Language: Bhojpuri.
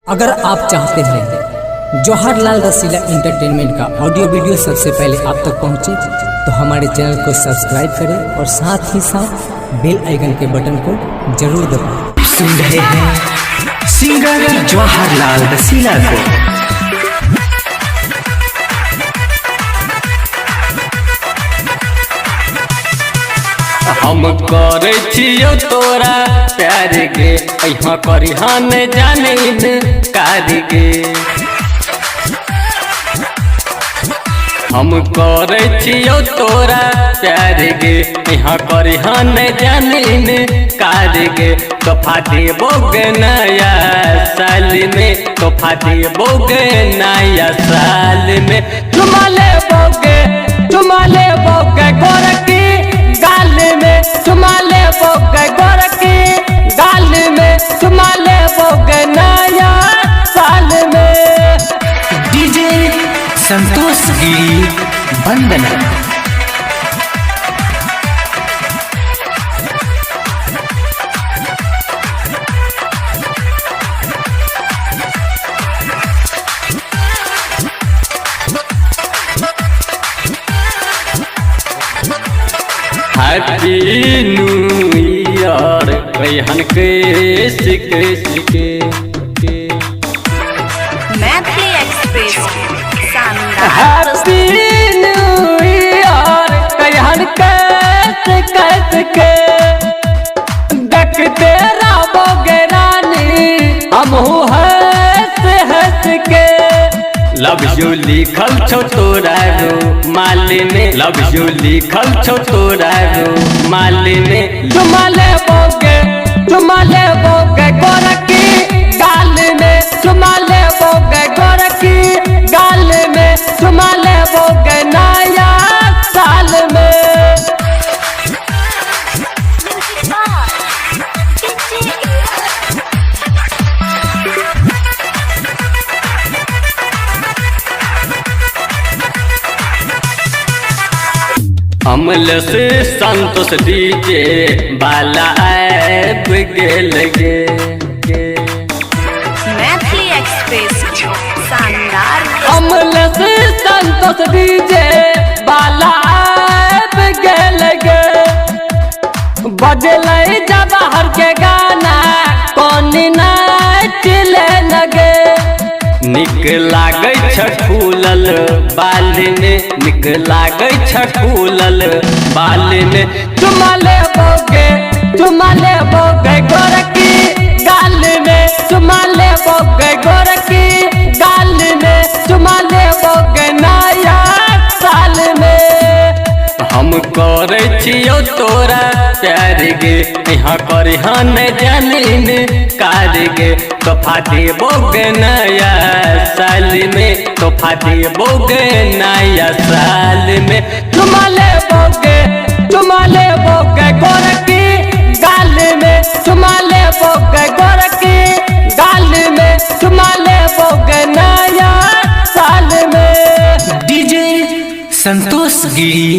अगर आप चाहते हैं जवाहरलाल रसीला एंटरटेनमेंट का ऑडियो वीडियो सबसे पहले आप तक पहुंचे तो हमारे चैनल को सब्सक्राइब करें और साथ ही साथ बेल आइकन के बटन को जरूर दबाएं। सुन रहे हैं सिंगर जवाहरलाल रसीला को। हम करे छियो तोरा प्यार गे अहाँ करिहान जाने कार गे। हम करे छियो तोरा प्यार गे यहाँ करिहान जाने कार गे। तोहफा देबोगे नया साल में, तोहफा देबोगे नया साल में। चुमा लेबोगे गोरकी गाल में, चुमा लेबोगे गोरकी गाल में, चुमा लेबोगे नया साल में। डीजे संतोष गिरी बंदना। हैप्पी न्यू ईयर कहन के सिके मैथिली एक्सप्रेस शानदार। हैप्पी न्यू ईयर कहन के देखते रहोगे रानी हमहू हंस के। लव यू लिखल छो तोरा रो माली में, लव यू लिखल छो तोरा रो माली में। चुमा लेबोगे गोरकी गाल में, चुमा लेबोगे गोरकी गाल में, चुमा लेबोगे नया साल में। अमल से संतोष डीजे बाला ऐप गेल गे। मैथिली एक्सप्रेस शानदार। अमल से संतोष डीजे बाला ऐप गेल गे। बजल जवाहर के गाना कौन नाच ले लगे। निक लागे फूलल बाल में, निक लागे फूलल बाल में। चुमा लेबोगे गोरकी गाल में, चुमा लेबोगे गोरकी गाल में, चुमा लेबोगे नया साल में। हम करे छियो तोरा प्यार गे यहाँ करिहान जाने कार गे। तोहफा देबोगे नया साल में, तोहफा देबोगे नया साल में। चुमा लेबोगे गोरकी गाल में, चुमा लेबोगे गोरकी गाल में, चुमा लेबोगे नया साल में। डीजे संतोष गिरी